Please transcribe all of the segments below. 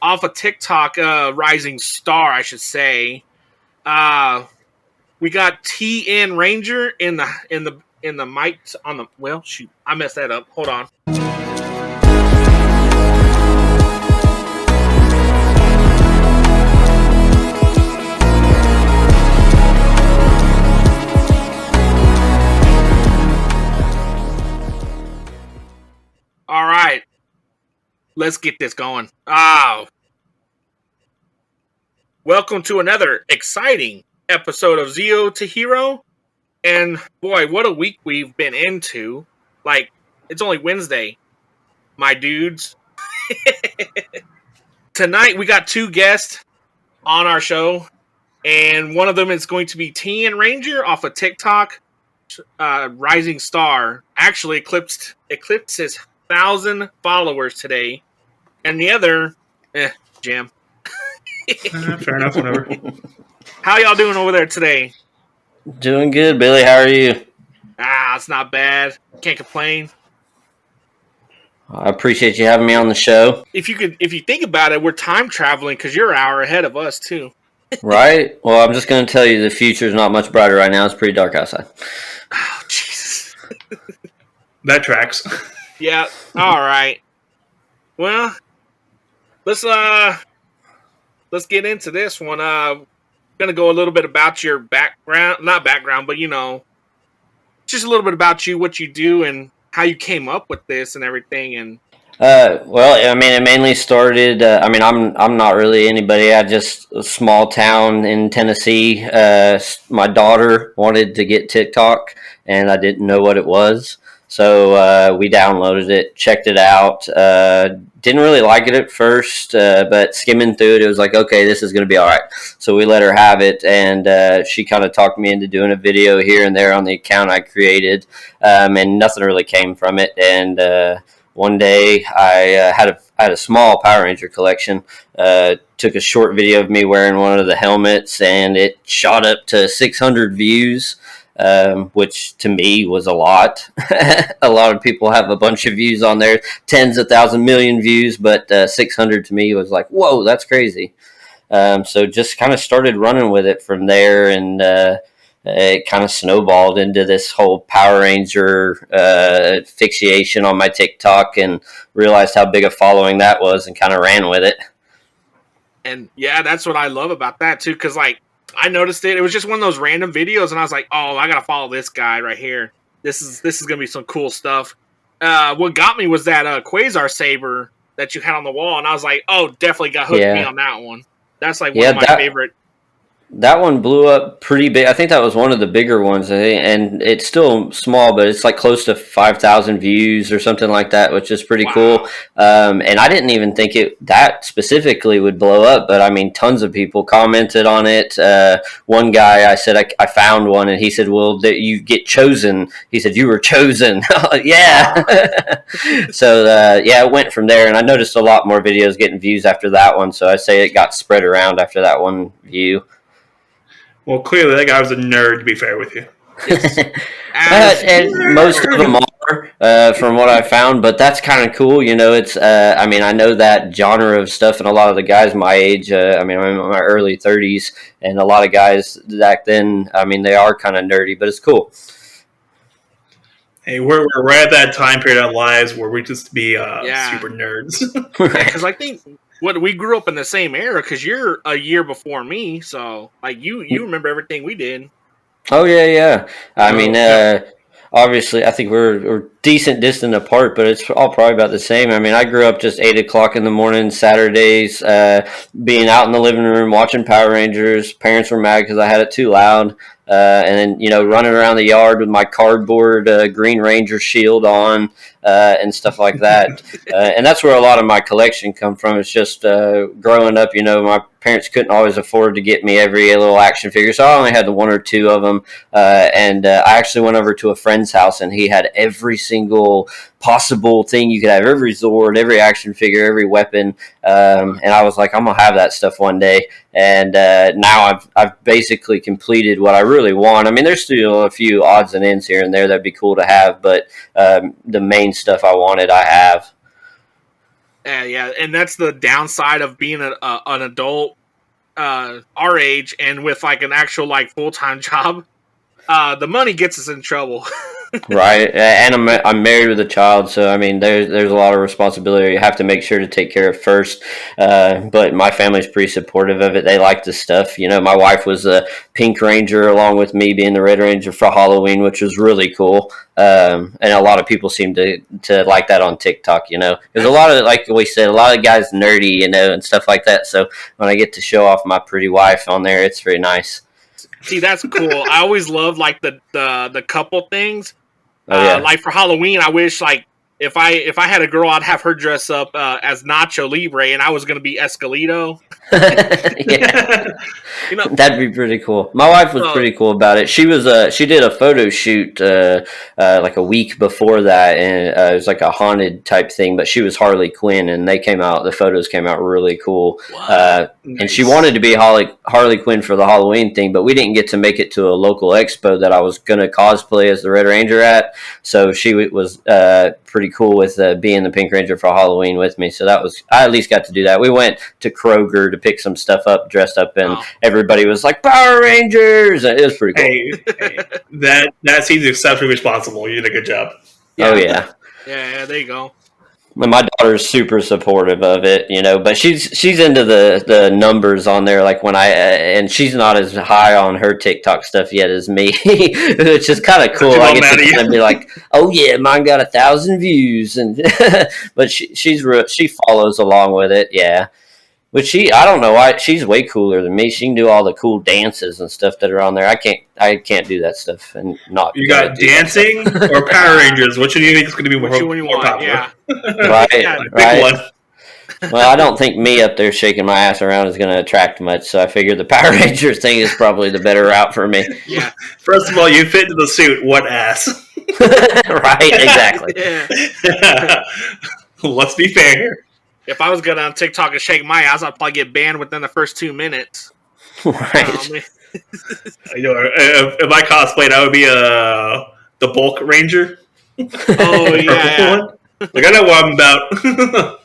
off of TikTok, Rising Star, I should say. We got TN Ranger in the mics on the. Well, shoot, I messed that up. Hold on. All right, let's get this going. Welcome to another exciting episode of Zeo to Hero. And boy, what a week we've been into. Like, it's only Wednesday, my dudes. Tonight we got two guests on our show, and one of them is going to be TN Ranger off of TikTok. Rising Star actually eclipsed his 1,000 followers today, and the other, Jam. Fair enough, whatever. How y'all doing over there today? Doing good, Billy. How are you? It's not bad. Can't complain. I appreciate you having me on the show. If you think about it, we're time traveling because you're an hour ahead of us too. Right? Well, I'm just going to tell you the future is not much brighter right now. It's pretty dark outside. Oh, Jesus. That tracks. Yeah. All right. Well, let's get into this one. Gonna go a little bit about your background, not background, but just a little bit about you, what you do, and how you came up with this and everything. And well, I mean, it mainly started. I'm not really anybody. I just a small town in Tennessee. My daughter wanted to get TikTok, and I didn't know what it was. So we downloaded it, checked it out. Didn't really like it at first, but skimming through it, it was like, okay, this is going to be all right. So we let her have it, and she kind of talked me into doing a video here and there on the account I created, and nothing really came from it. And one day I had a small Power Ranger collection. Took a short video of me wearing one of the helmets, and it shot up to 600 views. Which to me was a lot. A lot of people have a bunch of views on there, tens of thousand million views, but 600 to me was like, whoa, that's crazy. So just kind of started running with it from there, and it kind of snowballed into this whole Power Ranger fixation on my TikTok, and realized how big a following that was, and kind of ran with it. And yeah, that's what I love about that too, because I noticed it. It was just one of those random videos, and I was like, "Oh, I gotta follow this guy right here. This is gonna be some cool stuff." What got me was that Quasar saber that you had on the wall, and I was like, "Oh, definitely got hooked me on that one." That's like one of my favorite. That one blew up pretty big. I think that was one of the bigger ones, and it's still small, but it's like close to 5,000 views or something like that, which is pretty cool. And I didn't even think that specifically would blow up, but I mean, tons of people commented on it. One guy, I said, I found one, and he said, well, you get chosen. He said, you were chosen. Yeah. So, it went from there, and I noticed a lot more videos getting views after that one, so I say it got spread around after that one view. Well, clearly that guy was a nerd, to be fair with you. And most of them are, from what I found, but that's kind of cool. It's, I know that genre of stuff, and a lot of the guys my age, I'm in my early 30s, and a lot of guys back then, they are kind of nerdy, but it's cool. Hey, we're right at that time period of our lives where we just be super nerds. Because I think we grew up in the same era, because you're a year before me, so you remember everything we did. Oh yeah. Obviously, I think we're decent distant apart, but it's all probably about the same. I grew up just 8 o'clock in the morning, Saturdays, being out in the living room watching Power Rangers. Parents were mad because I had it too loud. And then, running around the yard with my cardboard Green Ranger shield on and stuff like that. And that's where a lot of my collection come from. It's just growing up, my parents couldn't always afford to get me every little action figure, so I only had the one or two of them. And I actually went over to a friend's house, and he had every single possible thing you could have, every Zord, every action figure, every weapon. And I was like, I'm going to have that stuff one day. And now I've basically completed what I really want. There's still a few odds and ends here and there that'd be cool to have, but the main stuff I wanted, I have. Yeah, and that's the downside of being an adult our age and with like an actual like full-time job. The money gets us in trouble. Right, and I'm married with a child, so I mean, there's a lot of responsibility you have to make sure to take care of first. But my family's pretty supportive of it. They like the stuff. You know, my wife was a Pink Ranger along with me being the Red Ranger for Halloween, which was really cool. And a lot of people seem to like that on TikTok. You know, there's a lot of, like we said, a lot of guys nerdy, you know, and stuff like that. So when I get to show off my pretty wife on there, it's very nice. See, that's cool. I always loved like the couple things. Oh, yeah. Like for Halloween, I wish like if I had a girl, I'd have her dress up as Nacho Libre, and I was going to be Escalito. Yeah. You know, that'd be pretty cool. My wife was pretty cool about it. She did a photo shoot like a week before that, and it was like a haunted type thing. But she was Harley Quinn, and the photos came out really cool. Wow. Nice. And she wanted to be Harley Quinn for the Halloween thing, but we didn't get to make it to a local expo that I was going to cosplay as the Red Ranger at. So she was pretty cool with being the Pink Ranger for Halloween with me. So I at least got to do that. We went to Kroger to pick some stuff up, dressed up, and everybody was like Power Rangers. It was pretty cool. Hey, that seems exceptionally responsible. You did a good job. Yeah. Oh yeah. Yeah, there you go. My daughter's super supportive of it, you know, but she's into the numbers on there. Like when and she's not as high on her TikTok stuff yet as me, which is kind of cool. I get to kind of be like, oh yeah, mine got 1,000 views, and but she follows along with it, yeah. But I don't know why, she's way cooler than me. She can do all the cool dances and stuff that are on there. I can't do that stuff and not. You got dancing or Power Rangers? Which do you think is going to be more popular? Yeah. Right. One. Well, I don't think me up there shaking my ass around is going to attract much, so I figured the Power Rangers thing is probably the better route for me. Yeah. First of all, you fit into the suit. What ass? Right. Exactly. Yeah. Let's be fair. If I was good on TikTok and shake my ass, I'd probably get banned within the first 2 minutes. Right. You know, if I cosplayed, I would be the Bulk Ranger. Oh yeah. Like I know what I'm about.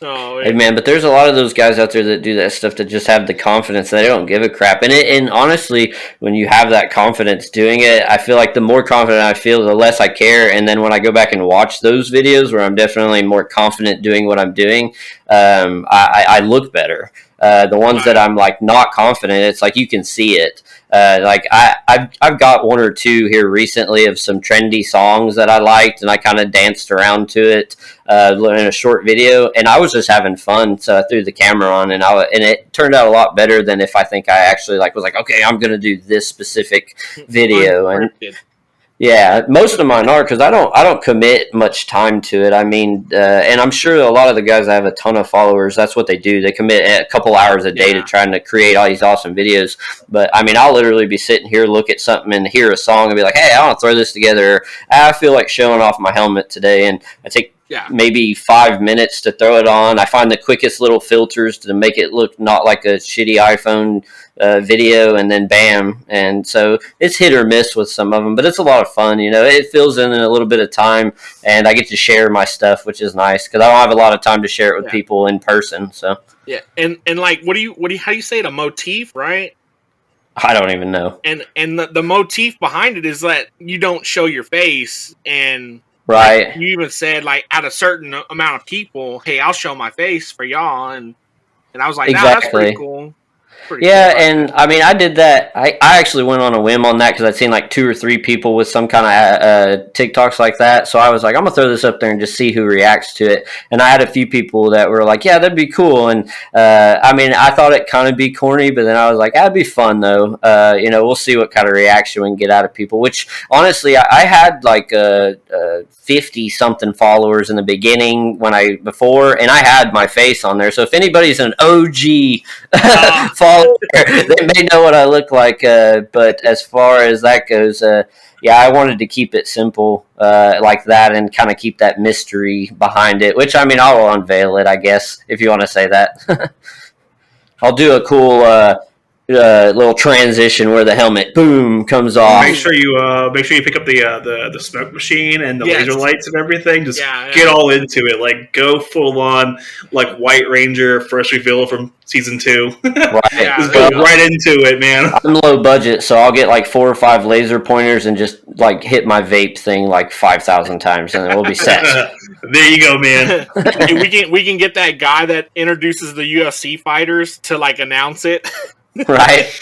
Oh, hey man, but there's a lot of those guys out there that do that stuff that just have the confidence that they don't give a crap. And honestly, when you have that confidence doing it, I feel like the more confident I feel, the less I care. And then when I go back and watch those videos where I'm definitely more confident doing what I'm doing, I look better. The ones that I'm like not confident, it's like you can see it. Like I've got one or two here recently of some trendy songs that I liked, and I kind of danced around to it in a short video, and I was just having fun. So I threw the camera on, and it turned out a lot better than if I think I actually was like, okay, I'm gonna do this specific video. And yeah, most of mine are, because I don't commit much time to it. I mean, and I'm sure a lot of the guys that have a ton of followers, that's what they do. They commit a couple hours a day to trying to create all these awesome videos. But I mean, I'll literally be sitting here, look at something and hear a song and be like, hey, I want to throw this together. I feel like showing off my helmet today, and I take maybe 5 minutes to throw it on. I find the quickest little filters to make it look not like a shitty iPhone video, and then bam. And so it's hit or miss with some of them, but it's a lot of fun. You know, it fills in a little bit of time, and I get to share my stuff, which is nice because I don't have a lot of time to share it with people in person. So yeah, and like how do you say it? A motif, right? I don't even know. And the motif behind it is that you don't show your face, and right. Like, you even said like at a certain amount of people, hey, I'll show my face for y'all, and I was like, nah, that's pretty cool. Yeah, and I mean, I did that. I actually went on a whim on that because I'd seen like 2 or 3 people with some kind of TikToks like that. So I was like, I'm going to throw this up there and just see who reacts to it. And I had a few people that were like, yeah, that'd be cool. And I mean, I thought it kind of be corny, but then I was like, that'd be fun though. You know, we'll see what kind of reaction we can get out of people, which honestly, I had like 50 something followers in the beginning before, and I had my face on there. So if anybody's an OG follower, they may know what I look like. But as far as that goes, I wanted to keep it simple like that and kind of keep that mystery behind it, which I mean, I'll unveil it, I guess, if you want to say that. I'll do a cool little transition where the helmet boom comes off. Make sure you pick up the smoke machine and the laser lights and everything. Just get all into it. Like go full on like White Ranger first reveal from season 2. Right. Just go right into it, man. I'm low budget, so I'll get like 4 or 5 laser pointers and just like hit my vape thing like 5,000 times, and then we'll be set. There you go, man. we can get that guy that introduces the UFC fighters to like announce it. Right.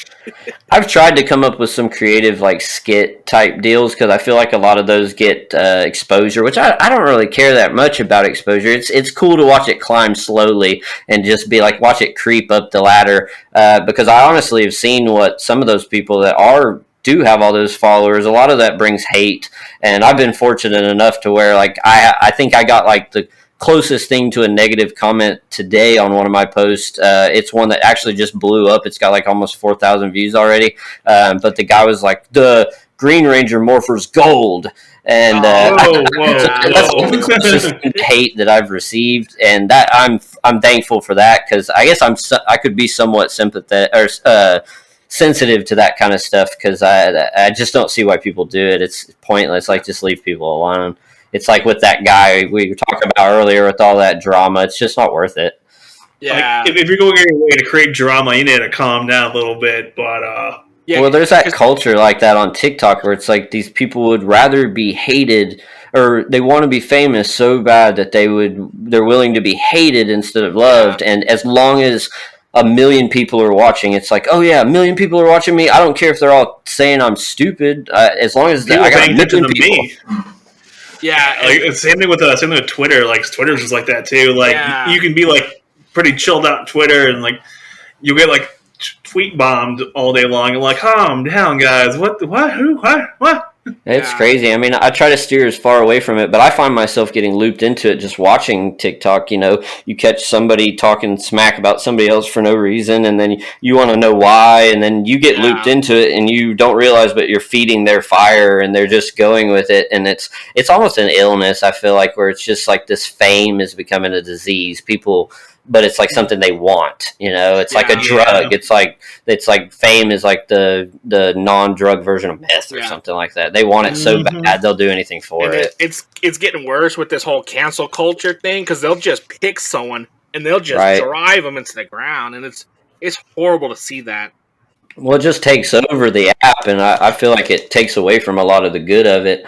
I've tried to come up with some creative like skit type deals because I feel like a lot of those get exposure, which I don't really care that much about exposure. It's cool to watch it climb slowly and just be like watch it creep up the ladder because I honestly have seen what some of those people that do have all those followers, a lot of that brings hate, and I've been fortunate enough to where like I think I got like the closest thing to a negative comment today on one of my posts. It's one that actually just blew up. It's got like almost 4,000 views already. But the guy was like, the Green Ranger Morpher's gold. And that's the closest hate that I've received. And that I'm thankful for that because I guess I could be somewhat sympathetic or sensitive to that kind of stuff because I just don't see why people do it. It's pointless. Like just leave people alone. It's like with that guy we were talking about earlier with all that drama. It's just not worth it. Yeah. Like, if you're going your way to create drama, you need to calm down a little bit. But well, there's that culture like that on TikTok where it's like these people would rather be hated or they want to be famous so bad that they're willing to be hated instead of loved. Yeah. And as long as 1 million people are watching, it's like, oh yeah, 1 million people are watching me. I don't care if they're all saying I'm stupid. As long as I got 1 million people. Yeah, like, same thing with Twitter. Like Twitter's just like that too. Like you can be like pretty chilled out on Twitter, and like you get like tweet bombed all day long. And like, calm down, guys. What? Who? What? It's crazy. I mean, I try to steer as far away from it, but I find myself getting looped into it just watching TikTok. You know, you catch somebody talking smack about somebody else for no reason, and then you want to know why, and then you get looped into it, and you don't realize, but you're feeding their fire, and they're just going with it, and it's almost an illness. I feel like where it's just like this fame is becoming a disease. But it's like something they want, you know. It's like a drug. It's like fame is like the non-drug version of meth or something like that. They want it so bad they'll do anything for it. It's getting worse with this whole cancel culture thing because they'll just pick someone and they'll just drive them into the ground, and it's horrible to see that. Well, it just takes over the app, and I feel like it takes away from a lot of the good of it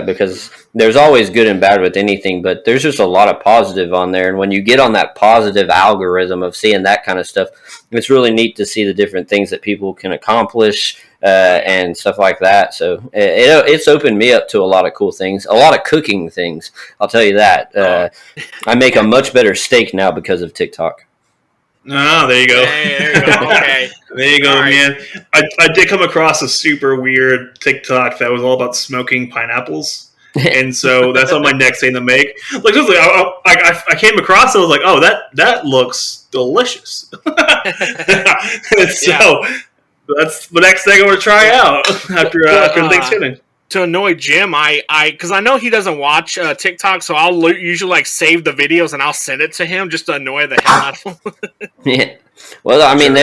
because there's always good and bad with anything, but there's just a lot of positive on there. And when you get on that positive algorithm of seeing that kind of stuff, it's really neat to see the different things that people can accomplish and stuff like that. So it's opened me up to a lot of cool things, a lot of cooking things. I'll tell you that. I make a much better steak now because of TikTok. Oh, there you go. Hey, there you go. Okay. There you go, man. I did come across a super weird TikTok that was all about smoking pineapples. And so that's on my next thing to make. Like, just like I came across it, I was like, oh, that looks delicious. So that's the next thing I'm going to try out after Thanksgiving. To annoy Jim, because I know he doesn't watch TikTok, so I'll usually like save the videos and I'll send it to him just to annoy the hell out of him. Yeah. Well, I mean,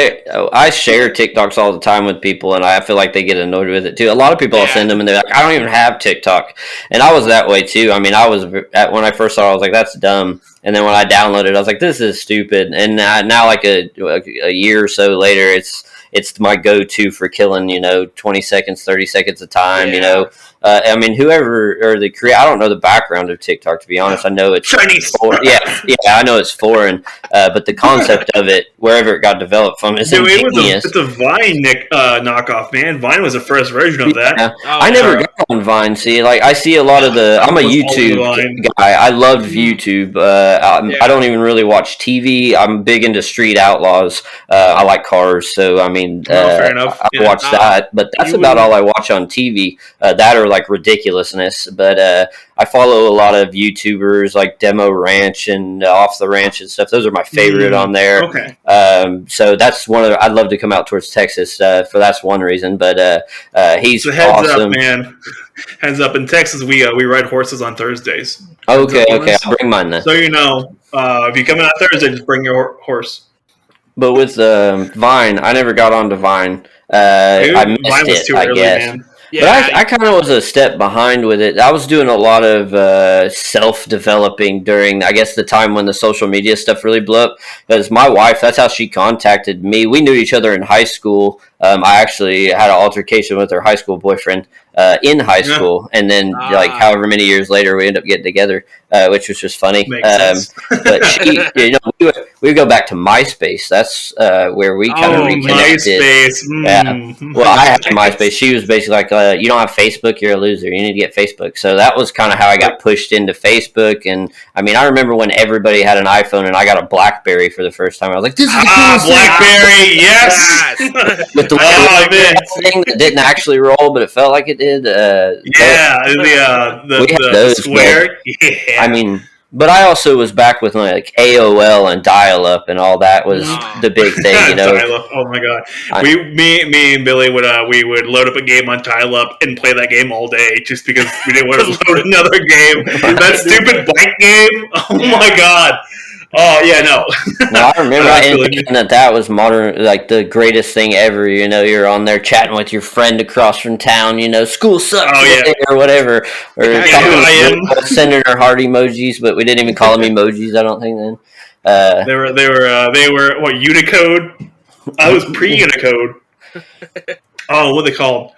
I share TikToks all the time with people, and I feel like they get annoyed with it too. A lot of people I'll send them, and they're like, "I don't even have TikTok," and I was that way too. I mean, when I first saw it, I was like, "That's dumb," and then when I downloaded it, I was like, "This is stupid." And now like a year or so later, it's my go-to for killing 20 seconds, 30 seconds of time. I mean, whoever or the creator, I don't know the background of TikTok, to be honest. I know it's Chinese. I know it's foreign, but the concept of it, wherever it got developed from, is ingenious. It's a Vine knockoff, man. Vine was the first version of that. Yeah. I never got on Vine. See, like I see a lot of I'm a YouTube guy. I love YouTube. I don't even really watch TV. I'm big into Street Outlaws. I like cars, so I mean, fair enough. I watch that. But that's about all I watch on TV. That or like ridiculousness, but I follow a lot of YouTubers like Demo Ranch and Off the Ranch and stuff. Those are my favorite on there. Okay. So that's one of I'd love to come out towards Texas for that's one reason. But he's so heads awesome. Up, man. Heads up, in Texas we ride horses on Thursdays. Okay, I'll bring mine then. So if you come out Thursday, just bring your horse. But with Vine, I never got onto Vine. I missed it, I guess. Man. Yeah, but I kind of was a step behind with it. I was doing a lot of self-developing during, I guess, the time when the social media stuff really blew up. Because my wife, that's how she contacted me. We knew each other in high school. I actually had an altercation with her high school boyfriend in high school, and then like however many years later, we ended up getting together, which was just funny. But she, we would go back to MySpace. That's where we kind of reconnected. MySpace. Yeah. Well, I had MySpace. She was basically like, "You don't have Facebook, you're a loser. You need to get Facebook." So that was kind of how I got pushed into Facebook. And I mean, I remember when everybody had an iPhone, and I got a BlackBerry for the first time. I was like, "This is the coolest BlackBerry, yes." With the thing that didn't actually roll, but it felt like it did. The square. I mean, but I also was back with like AOL and dial-up and all that was the big thing, Dial-up. Oh my god, me and Billy would we would load up a game on dial-up and play that game all day just because we didn't want to load another game. That stupid blank game. Oh my god. Oh yeah, no. No, I remember thinking that was modern, like the greatest thing ever. You're on there chatting with your friend across from town. School sucks or whatever, or sending her heart emojis, but we didn't even call them emojis. I don't think then. They were what, Unicode? I was pre-Unicode. Oh, what are they called?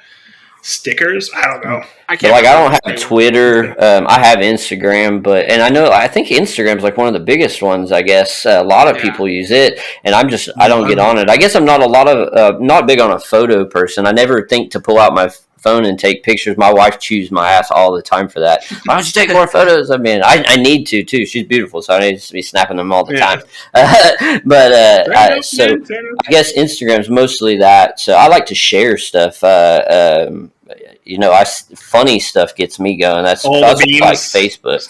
Stickers? I don't know. I don't have Twitter. I have Instagram, I think Instagram's like one of the biggest ones. I guess a lot of people use it, and I don't get on it. I guess I'm not not big on a photo person. I never think to pull out my phone and take pictures. My wife chews my ass all the time for that. Why don't you take more photos? I mean, I need to too. She's beautiful, so I need to be snapping them all the time. So I guess Instagram's mostly that. So I like to share stuff. Funny stuff gets me going. That's like Facebook.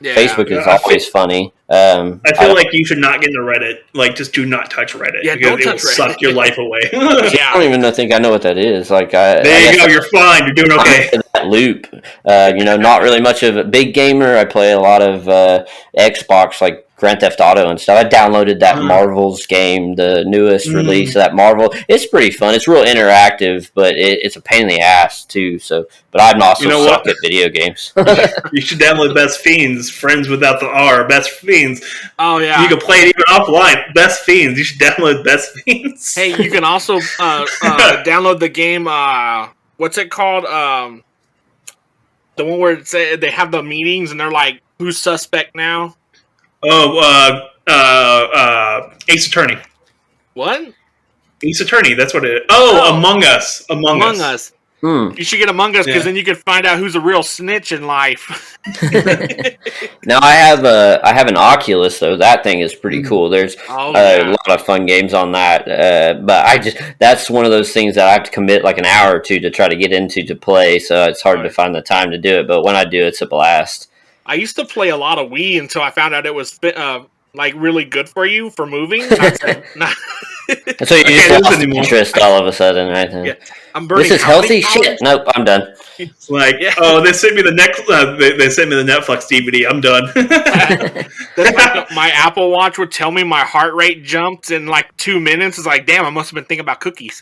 Yeah, Facebook is always funny. I feel like you should not get into Reddit. Like, just do not touch Reddit. Yeah, because it will suck your life away. I don't even think I know what that is. Like, there you go. You're fine. You're doing okay. That loop. Not really much of a big gamer. I play a lot of Xbox, like Grand Theft Auto and stuff. I downloaded that Marvel's game, the newest release of that Marvel. It's pretty fun. It's real interactive, but it's a pain in the ass too. So, but I'm also suck at video games. You should download Best Fiends, Friends without the R, Best Fiends. Oh yeah, you can play it even offline. Best Fiends. You should download Best Fiends. Hey, you can also download the game. What's it called? The one where they have the meetings and they're like, "Who's suspect now?" Oh, Ace Attorney. What? Ace Attorney, that's what it is. Oh, Among Us. Among Us. You should get Among Us because then you can find out who's a real snitch in life. Now I have an Oculus though. That thing is pretty cool. There's a lot of fun games on that. But that's one of those things that I have to commit like an hour or two to try to get into to play. So it's hard to find the time to do it. But when I do, it's a blast. I used to play a lot of Wii until I found out it was like really good for you for moving. So you just lost interest all of a sudden, right? Yeah. This is healthy shit. Nope, I'm done. Like, they sent me the they sent me the Netflix DVD. I'm done. That's like my Apple Watch would tell me my heart rate jumped in like 2 minutes. It's like, damn, I must have been thinking about cookies.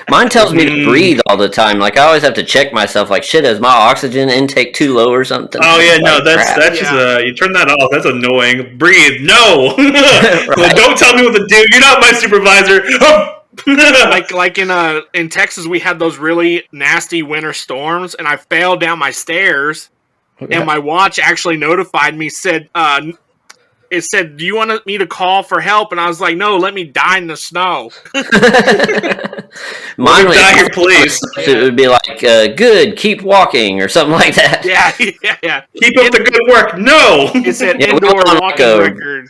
Mine tells me to breathe all the time. Like, I always have to check myself. Like, shit, is my oxygen intake too low or something? Oh yeah, no, that's just you turn that off. That's annoying. Breathe, no. Right. Don't tell me what to do. You're not my supervisor. like in Texas, we had those really nasty winter storms, and I fell down my stairs, and my watch actually notified me. It said, "Do you want me to call for help?" And I was like, "No, let me die in the snow." Mine would die here, please. It would be like, "Good, keep walking" or something like that. Yeah. Keep up the good work. No, it said indoor walking record.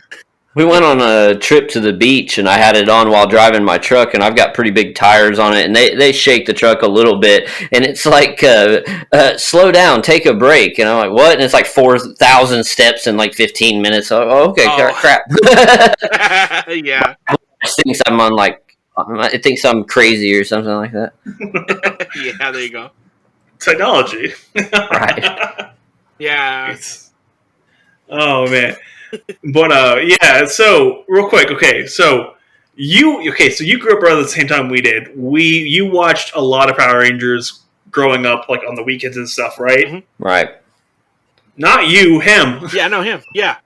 We went on a trip to the beach, and I had it on while driving my truck, and I've got pretty big tires on it, and they shake the truck a little bit, and it's like, slow down, take a break, and I'm like, what? And it's like 4,000 steps in like 15 minutes. Oh, okay, crap. Yeah. It thinks I'm on it thinks I'm crazy or something like that. Yeah, there you go. Technology. Right. Yeah. Oh, man. But yeah. So real quick, okay. So you grew up around the same time we did. You watched a lot of Power Rangers growing up, like on the weekends and stuff, right? Mm-hmm. Right. Not you, him. Yeah, no, him. Yeah.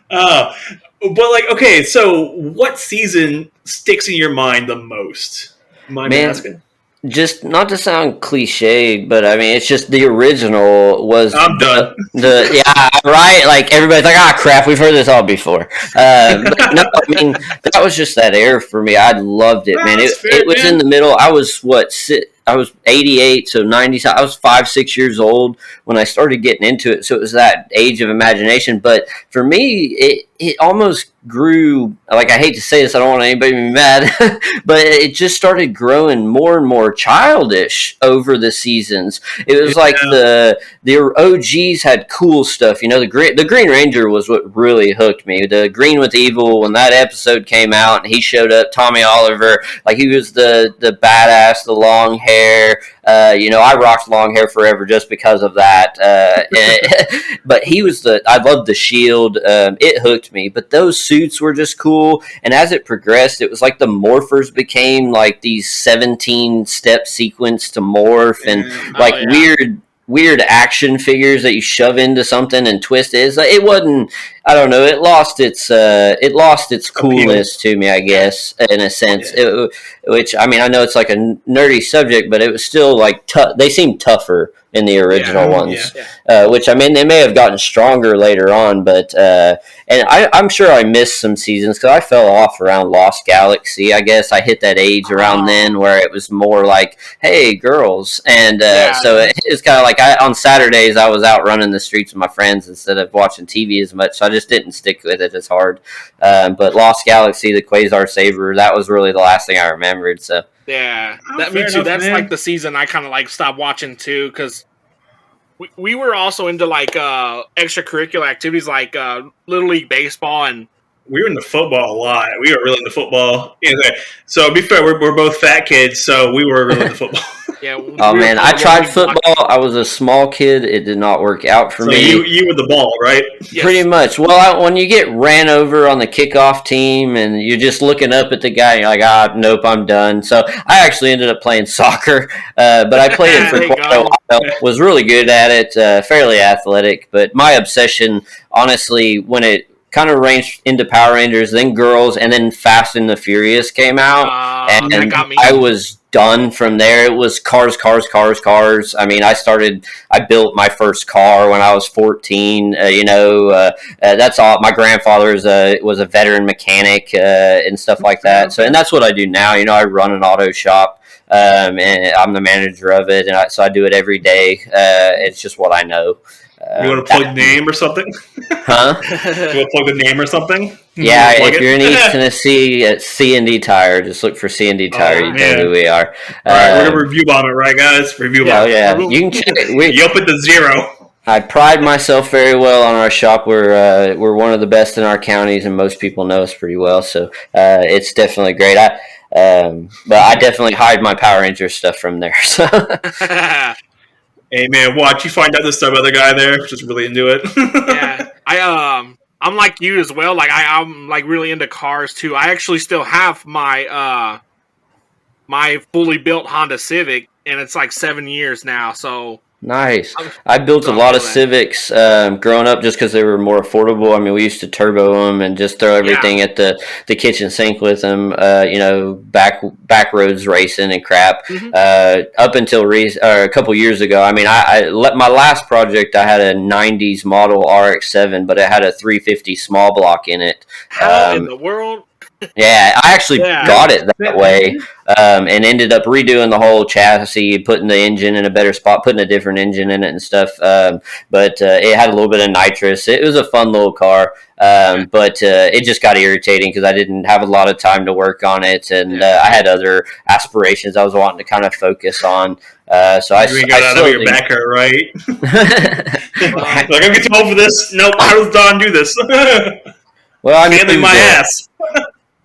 But like, okay, so what season sticks in your mind the most? Mind me asking? Just not to sound cliche, but I mean, it's just the original was. I'm done. Yeah, right. Like everybody's like, ah, crap, we've heard this all before. But no, I mean, that was just that era for me. I loved it, man. It was in the middle. I was I was 88, so 90. I was 5-6 years old when I started getting into it. So it was that age of imagination. But for me, it almost grew. Like, I hate to say this, I don't want anybody to be mad, but it just started growing more and more childish over the seasons. It was like the OGs had cool stuff. You know, the Green Ranger was what really hooked me. The Green with Evil, when that episode came out and he showed up, Tommy Oliver, like he was the badass, the long hair. You know, I rocked long hair forever just because of that. But he was I loved the Shield. It hooked me. But those suits were just cool. And as it progressed, it was like the morphers became like these 17-step sequence to morph and weird action figures that you shove into something and twist it. It wasn't. I don't know. It lost its coolness to me, I guess, in a sense. Yeah. Which, I mean, I know it's like a nerdy subject, but it was still like tough. They seemed tougher in the original ones. Yeah. Which, I mean, they may have gotten stronger later on, but and I'm sure I missed some seasons because I fell off around Lost Galaxy. I guess I hit that age around then where it was more like, hey, girls, and so it's kind of like on Saturdays I was out running the streets with my friends instead of watching TV as much. So I just didn't stick with it as hard. But Lost Galaxy, the Quasar Saber, that was really the last thing I remembered. So yeah, that me too. That's like the season I kind of like stopped watching too because we were also into like extracurricular activities like Little League baseball, and we were into football a lot. We were really into football. Okay. So to be fair, we're both fat kids, so we were really into football. Yeah. Oh man, I tried football. I was a small kid. It did not work out for me. So you were the ball, right? Yes. Pretty much. Well, when you get ran over on the kickoff team and you're just looking up at the guy, and you're like, nope, I'm done. So I actually ended up playing soccer, but I played it for quite a while. Was really good at it, fairly athletic. But my obsession, honestly, when it kind of ranged into Power Rangers, then Girls, and then Fast and the Furious came out, and I was done from there. It was cars. I mean, I built my first car when I was 14. That's all. My grandfather was a veteran mechanic and stuff like that. So, and that's what I do now. You know, I run an auto shop. And I'm the manager of it, and so I do it every day. It's just what I know. You want to plug the name or something? Huh? You want to plug the name or something? Yeah, if you're in East Tennessee, at C&D Tire, just look for C&D Tire. You know who we are. All right, we're going to review bomb it, right, guys? Review bomb it. Yeah, you can check it. You up at the 0. I pride myself very well on our shop. We're one of the best in our counties, and most people know us pretty well. So it's definitely great. But I definitely hide my Power Ranger stuff from there. So. Hey man, watch you find out this other guy there, just really into it. Yeah, I'm like you as well. Like I'm like really into cars too. I actually still have my my fully built Honda Civic, and it's like 7 years now. So nice. I built a lot of Civics growing up just because they were more affordable. I mean, we used to turbo them and just throw everything at the kitchen sink with them. Back roads racing and crap. Mm-hmm. Up until a couple years ago, I mean, I my last project, I had a '90s model RX-7, but it had a 350 small block in it. How in the world? Yeah, I actually got it that way, and ended up redoing the whole chassis, putting the engine in a better spot, putting a different engine in it and stuff. But it had a little bit of nitrous. It was a fun little car, but it just got irritating because I didn't have a lot of time to work on it, and I had other aspirations I was wanting to kind of focus on. So I got out of your backer, right? Like, I'm getting too old for this. Nope, how does Don do this? Well, I mean, my ass.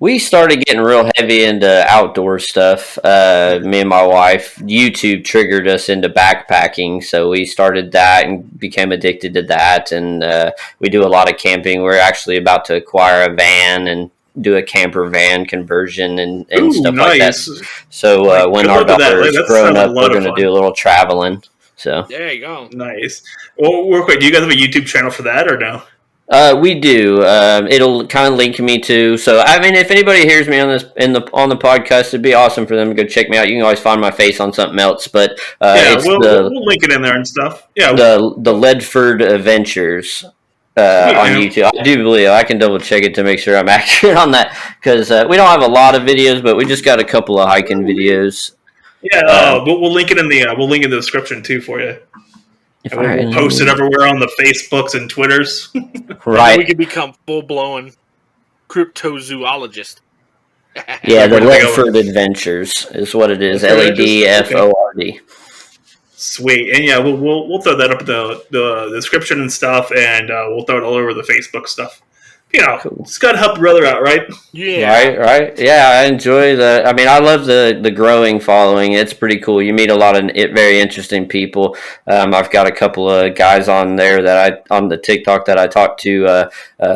We started getting real heavy into outdoor stuff. Me and my wife, YouTube triggered us into backpacking, so we started that and became addicted to that. And we do a lot of camping. We're actually about to acquire a van and do a camper van conversion and Ooh, stuff nice. like that. So when our daughter is grown up, we're going to do a little traveling. So there you go. Nice. Well, real quick, do you guys have a YouTube channel for that or no? We do. It'll kind of link me to. So I mean, if anybody hears me on this on the podcast, it'd be awesome for them to go check me out. You can always find my face on something else, but it's we'll link it in there and stuff. Yeah, the Ledford Adventures on YouTube. I do believe I can double check it to make sure I'm accurate on that because we don't have a lot of videos, but we just got a couple of hiking videos. Yeah, we'll link it in the in the description too for you. We'll post it everywhere on the Facebooks and Twitters. Right. We can become full-blown cryptozoologist. Yeah, the Ledford Adventures is what it is. LEDFORD. Sweet. And yeah, we'll throw that up in the description and stuff, and we'll throw it all over the Facebook stuff. You know, it's got to help your brother out, right? Yeah. Right. Yeah, I enjoy I love the growing following. It's pretty cool. You meet a lot of very interesting people. I've got a couple of guys on there on the TikTok that I talked to.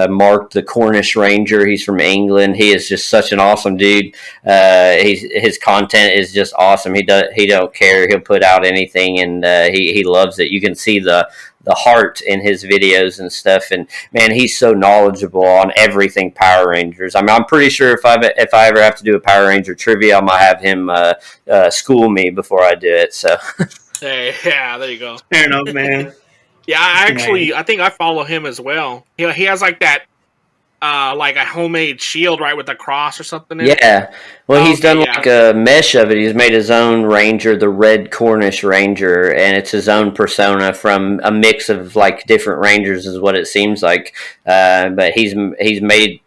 Mark, the Cornish Ranger. He's from England. He is just such an awesome dude. His content is just awesome. He don't care. He'll put out anything, and he loves it. You can see the heart in his videos and stuff, and man, he's so knowledgeable on everything Power Rangers. I mean, I'm pretty sure if I ever have to do a Power Ranger trivia, I might have him school me before I do it. So, hey, yeah, there you go. Fair enough, man. Yeah, I think I follow him as well. He has like that. Like a homemade shield, right, with a cross or something in it? Well, he's done like a mesh of it. He's made his own Ranger, the Red Cornish Ranger, and it's his own persona from a mix of like different Rangers, is what it seems like. But he's made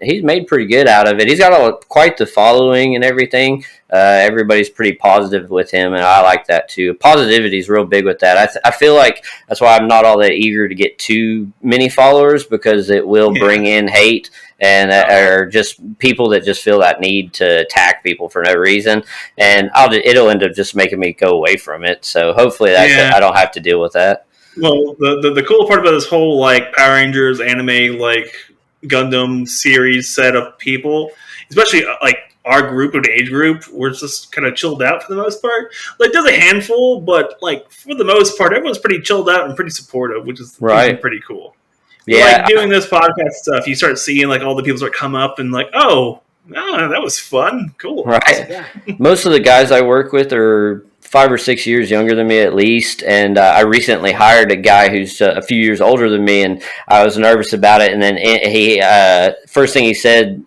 pretty good out of it. He's got quite the following and everything. Everybody's pretty positive with him, and I like that too. Positivity is real big with that. I feel like that's why I'm not all that eager to get too many followers, because it will bring in hate and are just people that just feel that need to attack people for no reason, and it'll end up just making me go away from it. So hopefully I don't have to deal with that. Well, the cool part about this whole like Power Rangers anime, like Gundam series set of people, especially like our group and age group, we're just kind of chilled out for the most part. Like, there's a handful, but like for the most part, everyone's pretty chilled out and pretty supportive, which is pretty cool. Yeah, like doing this podcast stuff, you start seeing like all the people start come up and like, oh, that was fun, cool, right? Yeah. Most of the guys I work with are 5 or 6 years younger than me at least, and I recently hired a guy who's a few years older than me, and I was nervous about it. And then he first thing he said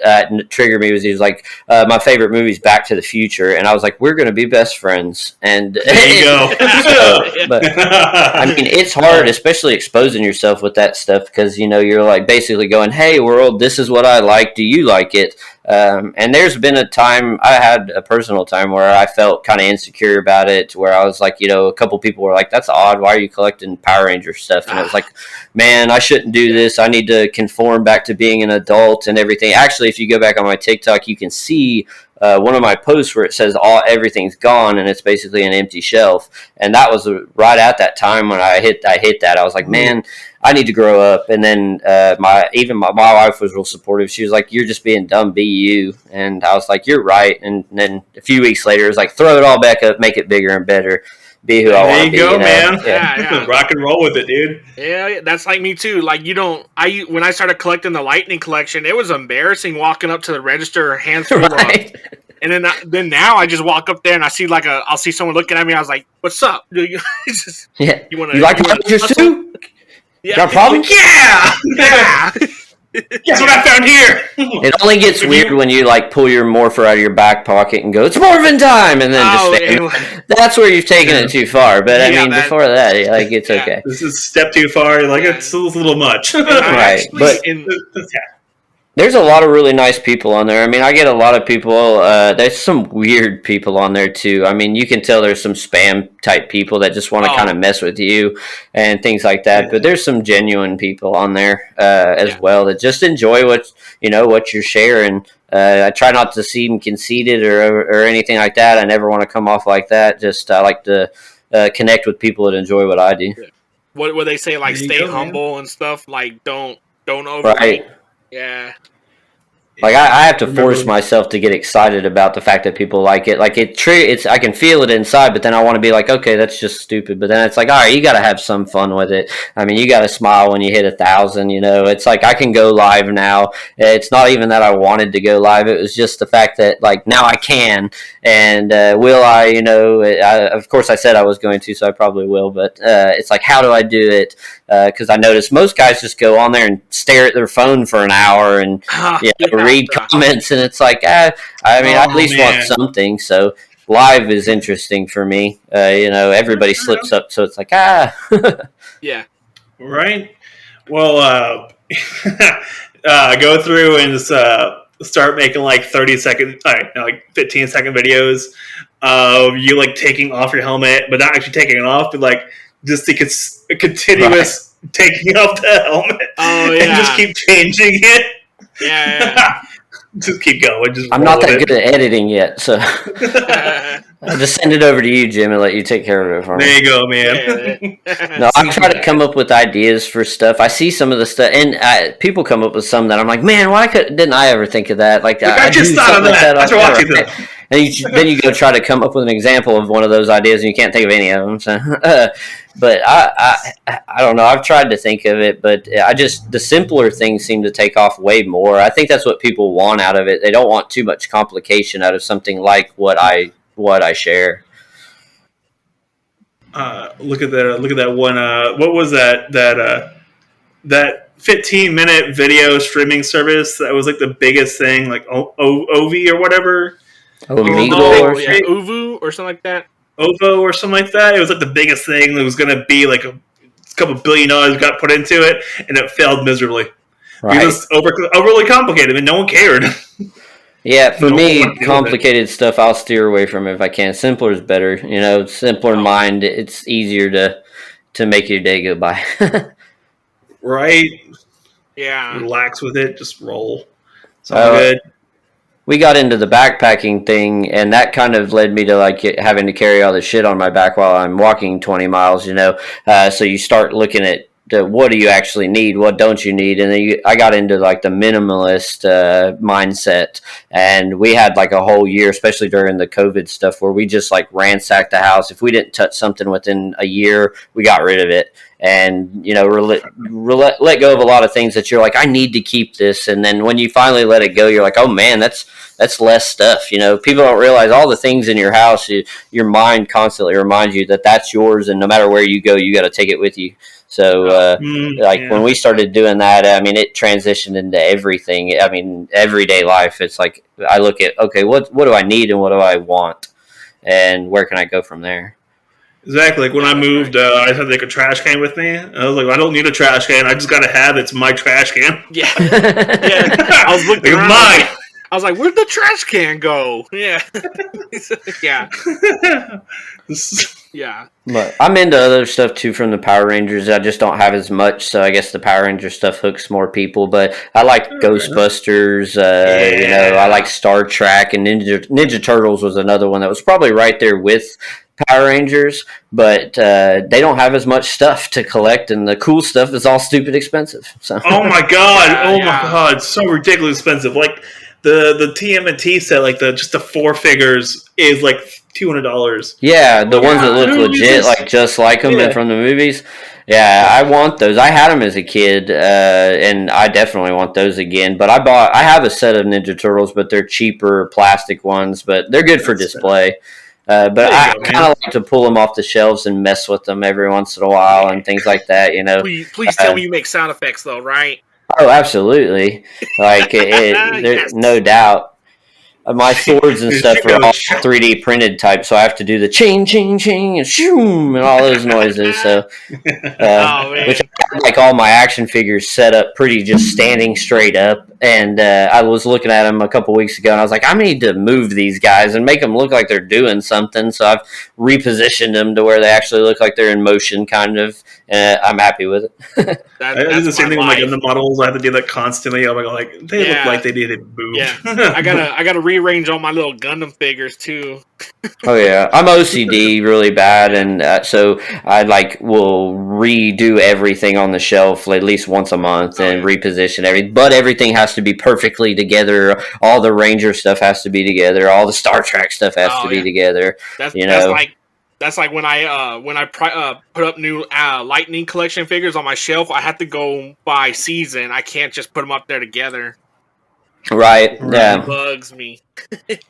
triggered me was he was like, "My favorite movie is Back to the Future," and I was like, "We're going to be best friends." And there you go. But I mean, it's hard, especially exposing yourself with that stuff, because you're like basically going, "Hey world, this is what I like. Do you like it?" And there's been a time, I had a personal time where I felt kind of insecure about it, where I was like, a couple people were like, "That's odd. Why are you collecting Power Ranger stuff?" And I was like, man, I shouldn't do this. I need to conform back to being an adult and everything. Actually, if you go back on my TikTok, you can see one of my posts where it says everything's gone, and it's basically an empty shelf. And that was right at that time when I hit that. I was like, man, I need to grow up. And then my wife was real supportive. She was like, "You're just being dumb. Be you." And I was like, "You're right." And then a few weeks later, it was like, "Throw it all back up, make it bigger and better. Be who I want to be." There you go, man. Yeah. Rock and roll with it, dude. Yeah, that's like me too. Like, when I started collecting the Lightning collection, it was embarrassing walking up to the register, hands full right. And then now I just walk up there and I see I'll see someone looking at me. I was like, "What's up? Do you?" You like Power Rangers too? Yeah. Got a problem? Yeah. Guess what I found here? It only gets weird when you pull your morpher out of your back pocket and go, "It's morphin' time," and then that's where you've taken it too far. But I mean, before that, it's okay. This is step too far. It's a little much, right? But There's a lot of really nice people on there. I mean, I get a lot of people. There's some weird people on there too. I mean, you can tell there's some spam type people that just want to kind of mess with you and things like that. But there's some genuine people on there as well that just enjoy what you're sharing. I try not to seem conceited or anything like that. I never want to come off like that. Just I like to connect with people that enjoy what I do. What would they say? Like, stay humble and stuff. Like, don't overrate. Right. Yeah. Like I have to force myself to get excited about the fact that people like it. Like it's I can feel it inside, but then I want to be like, okay, that's just stupid. But then it's like, all right, you got to have some fun with it. I mean, you got to smile when you hit 1,000. It's like I can go live now. It's not even that I wanted to go live. It was just the fact that like now I can. And will I? Of course I said I was going to, so I probably will. But it's like, how do I do it? Because I noticed most guys just go on there and stare at their phone for an hour and read comments, and it's like, I at least want something. So live is interesting for me. Everybody slips up, so it's like, yeah, right. Well, go through and start making like 30-second, like 15-second videos of you like taking off your helmet, but not actually taking it off, but like just a continuous taking off the helmet. Oh yeah, and just keep changing it. Yeah. Just keep going. I'm not that good at editing yet, so I'll just send it over to you, Jim, and let you take care of it for me. There you go, man. No, I try to come up with ideas for stuff. I see some of the stuff, and people come up with some that I'm like, man, why didn't I ever think of that? Like, I just thought of that. That's watching them. And then you go try to come up with an example of one of those ideas, and you can't think of any of them. So, but I don't know. I've tried to think of it, but the simpler things seem to take off way more. I think that's what people want out of it. They don't want too much complication out of something like what I share. Look at that one. What was that 15-minute video streaming service that was like the biggest thing, like Ovi or whatever. Uvu or something like that. Ovo or something like that. It was like the biggest thing that was going to be like a couple $1 billion got put into it, and it failed miserably. Right. Because overly complicated, and no one cared. Yeah, for me, complicated stuff, I'll steer away from it if I can. Simpler is better. Simpler in mind, it's easier to make your day go by. Right? Yeah. Relax with it. Just roll. It's all good. We got into the backpacking thing, and that kind of led me to like having to carry all the shit on my back while I'm walking 20 miles, So you start looking at what do you actually need, what don't you need, and then I got into like the minimalist mindset, and we had like a whole year, especially during the COVID stuff, where we just like ransacked the house. If we didn't touch something within a year, we got rid of it. And let go of a lot of things that you're like, I need to keep this, and then when you finally let it go, you're like, oh man, that's less stuff. People don't realize all the things in your house. Your mind constantly reminds you that that's yours, and no matter where you go, you got to take it with you. So, when we started doing that, it transitioned into everything. Everyday life. It's like I look at, okay, what do I need and what do I want, and where can I go from there? Exactly. Like when I moved, I had like a trash can with me. I was like, I don't need a trash can. I just got to have it's my trash can. Yeah. I was looking around. Mine. I was like, where'd the trash can go? Yeah. Yeah. Yeah. But I'm into other stuff too from the Power Rangers. I just don't have as much, so I guess the Power Ranger stuff hooks more people. But I like Ghostbusters. I like Star Trek, and Ninja Turtles was another one that was probably right there with Power Rangers, but they don't have as much stuff to collect, and the cool stuff is all stupid expensive. So. Oh my god! My god! It's so ridiculously expensive. Like the TMNT set, like just the 4 figures is like $200. Yeah, the ones that look legit, like just like them from the movies. Yeah, I want those. I had them as a kid, and I definitely want those again. But I have a set of Ninja Turtles, but they're cheaper plastic ones, but they're good for display. But I kind of like to pull them off the shelves and mess with them every once in a while and things like that, Please tell me you make sound effects, though, right? Oh, absolutely. Like, Yes. no doubt. my swords and stuff are all 3D printed type, so I have to do the ching, ching, ching, and shoom, and all those noises. So, which I like all my action figures set up pretty just standing straight up. And I was looking at them a couple weeks ago, and I was like, I need to move these guys and make them look like they're doing something. So I've repositioned them to where they actually look like they're in motion, kind of. And I'm happy with it. I do the same thing with like in the models. I have to do that constantly. I'm like, they look like they needed move. Yeah, I gotta rearrange all my little Gundam figures too. Oh yeah, I'm OCD really bad, and so I will redo everything on the shelf at least once a month and reposition everything. But everything has to be perfectly together. All the Ranger stuff has to be together. All the Star Trek stuff has to be together. That's like when I put up new Lightning collection figures on my shelf. I have to go by season. I can't just put them up there together. Right. Yeah. It bugs me.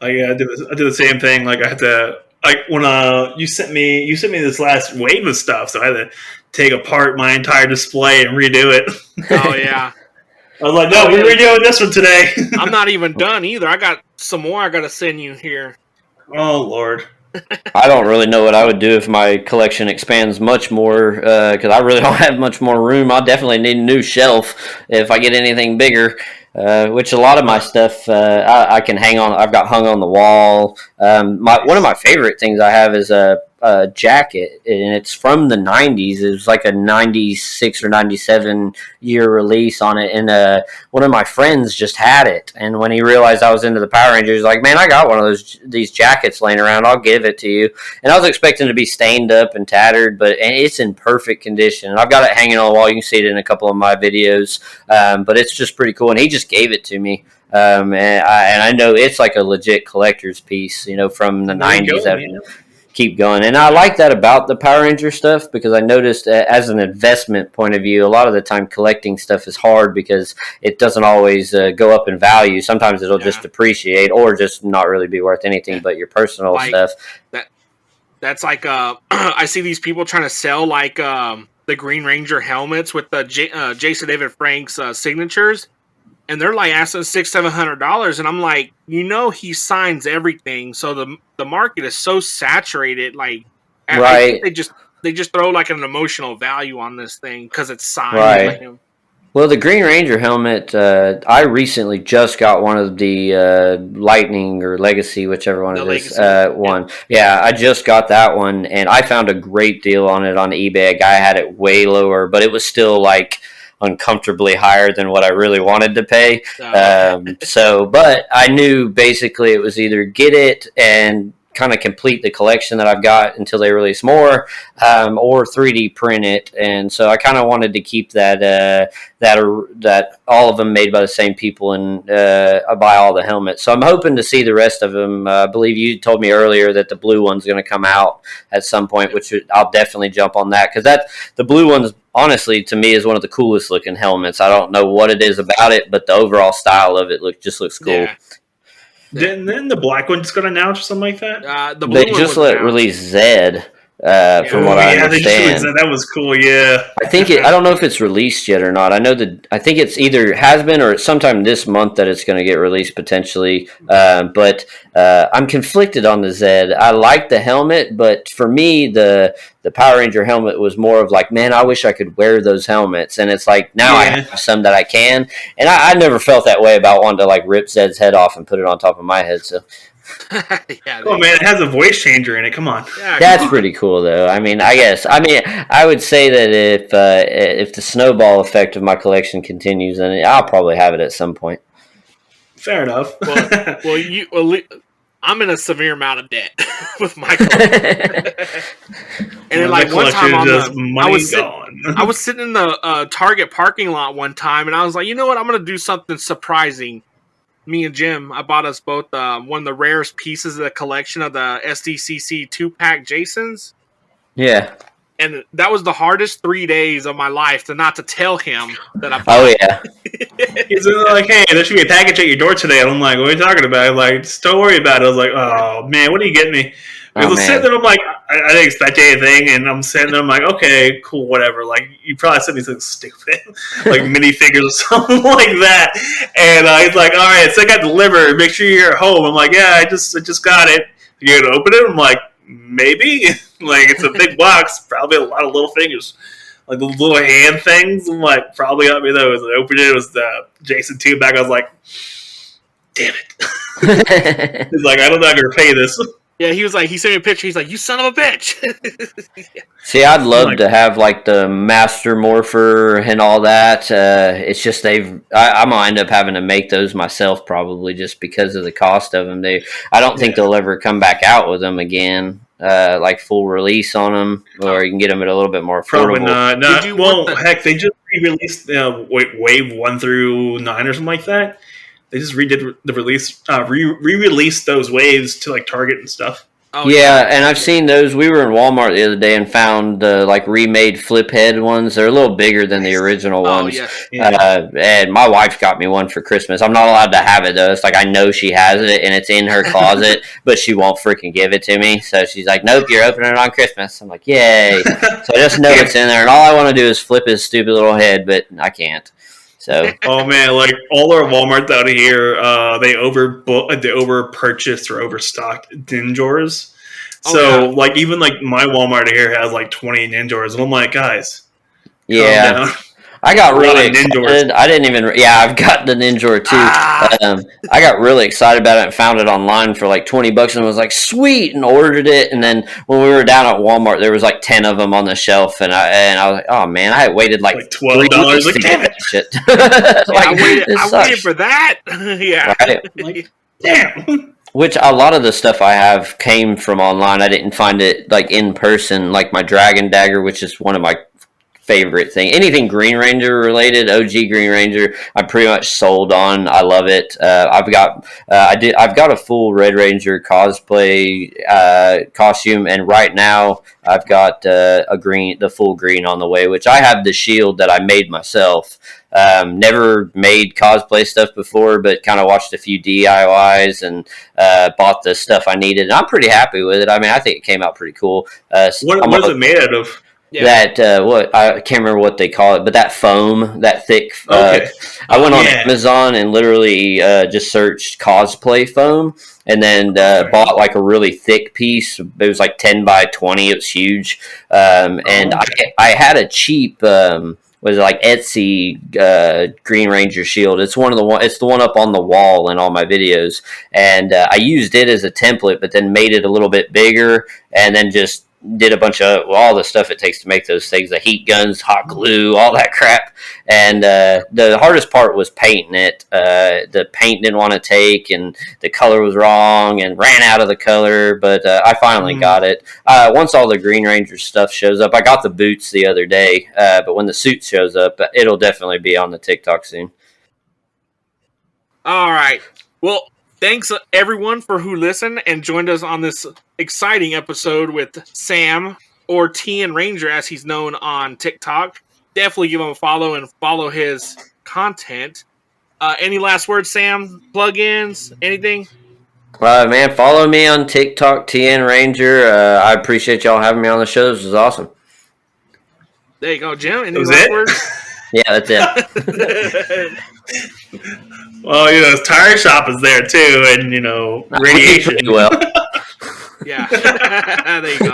I do the same thing. Like I have to when you sent me this last wave of stuff, so I had to take apart my entire display and redo it. Oh yeah. I was like, no, we're redoing this one today. I'm not even done either. I got some more I got to send you here. Oh Lord. I don't really know what I would do if my collection expands much more, because I really don't have much more room. I'll definitely need a new shelf if I get anything bigger, which a lot of my stuff I can hang on. I've got hung on the wall. One of my favorite things I have is a jacket, and it's from the 90s. It was like a 96 or 97 year release on it, and one of my friends just had it, and when he realized I was into the Power Rangers, he's like, man, I got one of these jackets laying around, I'll give it to you. And I was expecting to be stained up and tattered, but it's in perfect condition, and I've got it hanging on the wall. You can see it in a couple of my videos, but it's just pretty cool, and he just gave it to me. And I know it's like a legit collector's piece, from the 90s. Keep going. And I like that about the Power Ranger stuff, because I noticed as an investment point of view, a lot of the time collecting stuff is hard because it doesn't always go up in value. Sometimes it'll just depreciate or just not really be worth anything but your personal stuff. That's like I see these people trying to sell like the Green Ranger helmets with the Jason David Frank's signatures. And they're like asking $600-700, and I'm like, he signs everything, so the market is so saturated. Like, right? They just throw like an emotional value on this thing because it's signed. Right. Well, the Green Ranger helmet, I recently just got one of the Lightning or Legacy, whichever one it is. One. Yeah, I just got that one, and I found a great deal on it on eBay. A guy had it way lower, but it was still like uncomfortably higher than what I really wanted to pay. But I knew basically it was either get it and kind of complete the collection that I've got until they release more, or 3D print it. And so I kind of wanted to keep that all of them made by the same people, and buy all the helmets. So I'm hoping to see the rest of them. I believe you told me earlier that the blue one's going to come out at some point, which I'll definitely jump on that, because the blue one's honestly to me is one of the coolest looking helmets. I don't know what it is about it, but the overall style of it just looks cool. Yeah. Then the black one just got announced or something like that. They just release Zed. From what I understand, that was cool. Yeah, I don't know if it's released yet or not. I think it's either has been or it's sometime this month that it's going to get released potentially. But I'm conflicted on the Zed. I like the helmet, but for me, the Power Ranger helmet was more of like, man, I wish I could wear those helmets. And it's like now I have some that I can, and I never felt that way about wanting to like rip Zed's head off and put it on top of my head. So. Oh man, it has a voice changer in it. Come on, that's pretty cool, though. I would say that if the snowball effect of my collection continues, then I'll probably have it at some point. Fair enough. I'm in a severe amount of debt with my collection. And then, like one time, I was sitting in the Target parking lot one time, and I was like, you know what? I'm going to do something surprising. Me and Jim, I bought us both one of the rarest pieces of the collection of the SDCC 2-pack Jasons. Yeah. And that was the hardest 3 days of my life not to tell him that I bought. Oh, yeah. He's like, hey, there should be a package at your door today. And I'm like, what are you talking about? Like, just don't worry about it. I was like, oh, man, what are you getting me? I was sitting there, I'm like, I didn't expect anything, and I'm sitting there, I'm like, okay, cool, whatever. Like, you probably sent me something stupid, like minifigures or something like that. And he's like, all right, so I got delivered. Make sure you're at home. I'm like, yeah, I just got it. You gonna open it? I'm like, maybe. Like, it's a big box, probably a lot of little fingers. Like the little hand things, I'm like, probably got me those. I opened it, it was the Jason 2 bag. I was like, damn it. He's like, I'm not going to pay this. Yeah, he was like, he sent me a picture. He's like, you son of a bitch. See, I'd love to have like the Master Morpher and all that. It's just I'm gonna end up having to make those myself probably just because of the cost of them. I don't think they'll ever come back out with them again. Like full release on them, or you can get them at a little bit more affordable. Probably not. Heck, they just re-released Wave 1 through 9 or something like that. They just redid the release, re-released those waves to like Target and stuff. Oh, yeah, and I've seen those. We were in Walmart the other day and found the like remade flip head ones. They're a little bigger than the original ones. And my wife got me one for Christmas. I'm not allowed to have it though. It's like I know she has it and it's in her closet, but she won't freaking give it to me. So she's like, "Nope, you're opening it on Christmas." I'm like, "Yay!" So I just know it's in there, and all I want to do is flip his stupid little head, but I can't. So, oh man, like all our Walmarts out of here, they over purchased or overstocked Ninjors. So like even like my Walmart here has like 20 Ninjors, and I'm like, guys, calm down. I got really excited. I didn't even. Yeah, I've got the Ninjor too. I got really excited about it and found it online for like $20 and was like, sweet, and ordered it. And then when we were down at Walmart, there was like 10 of them on the shelf, and I was like, oh man, I had waited like $12 to get that shit. I waited for that. Yeah. Right? Like, damn. Which a lot of the stuff I have came from online. I didn't find it like in person, like my Dragon Dagger, which is one of my favorite thing. Anything Green Ranger related, OG Green Ranger, I'm pretty much sold on. I love it. I've got a full Red Ranger cosplay costume, and right now I've got the full green on the way, which I have the shield that I made myself. Never made cosplay stuff before, but kind of watched a few DIYs and bought the stuff I needed, and I'm pretty happy with it. I mean, I think it came out pretty cool. What is it made out of? Yeah. That I can't remember what they call it, but that foam, that thick. I went on Amazon and literally just searched cosplay foam, and then bought like a really thick piece. It was like 10 by 20. It was huge, and I had a cheap. Was it like Etsy Green Ranger shield? It's It's the one up on the wall in all my videos, and I used it as a template, but then made it a little bit bigger, and then just did a bunch of all the stuff it takes to make those things, the heat guns, hot glue, all that crap. And the hardest part was painting it. The paint didn't want to take, and the color was wrong, and ran out of the color, but I finally got it. Once all the Green Ranger stuff shows up, I got the boots the other day, but when the suit shows up, it'll definitely be on the TikTok soon. All right. Well, thanks everyone for who listened and joined us on this exciting episode with Sam, or TN Ranger as he's known on TikTok. Definitely give him a follow and follow his content. Any last words, Sam? Plugins? Anything? Man, follow me on TikTok, TN Ranger. I appreciate y'all having me on the show. This was awesome. There you go, Jim. Any last words? Yeah, that's it. Well, his tire shop is there too, and radiation. Pretty well. Yeah, there you go.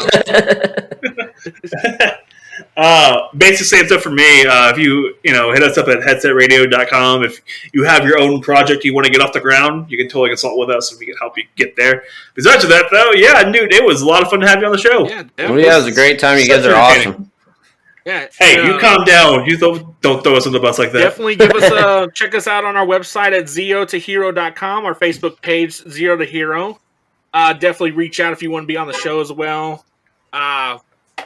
Basic same stuff for me. If you hit us up at headsetradio.com. If you have your own project you want to get off the ground, you can totally consult with us and we can help you get there. Besides that, though, dude, it was a lot of fun to have you on the show. Yeah, it was a great time. You guys are awesome. Yeah. Hey, you calm down. You don't throw us on the bus like that. Definitely give us check us out on our website at zeotohero.com, our Facebook page, Zero to Hero. Definitely reach out if you want to be on the show as well.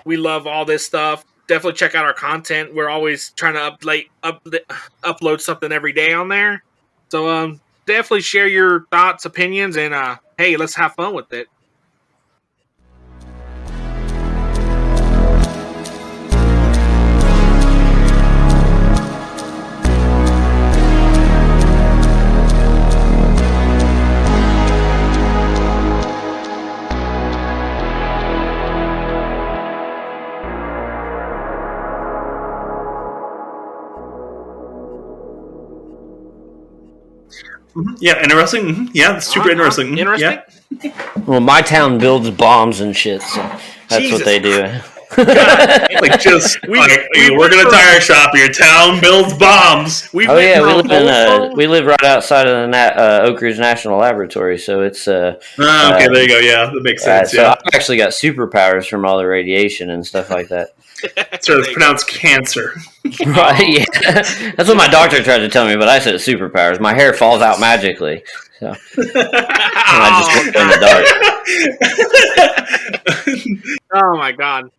We love all this stuff. Definitely check out our content. We're always trying to upload something every day on there. So definitely share your thoughts, opinions, and hey, let's have fun with it. Yeah, interesting. Mm-hmm. Yeah, super interesting. Interesting. Yeah. Well, my town builds bombs and shit, so that's Jesus what they do. Like just you work in a tire shop, your town builds bombs. We live right outside of the Oak Ridge National Laboratory, so it's okay, there you go. Yeah, that makes sense. So I've actually got superpowers from all the radiation and stuff like that. So it's pronounced cancer. Right? Yeah, that's what my doctor tried to tell me, but I said superpowers. My hair falls out magically, so I just look in the dark. Oh my god.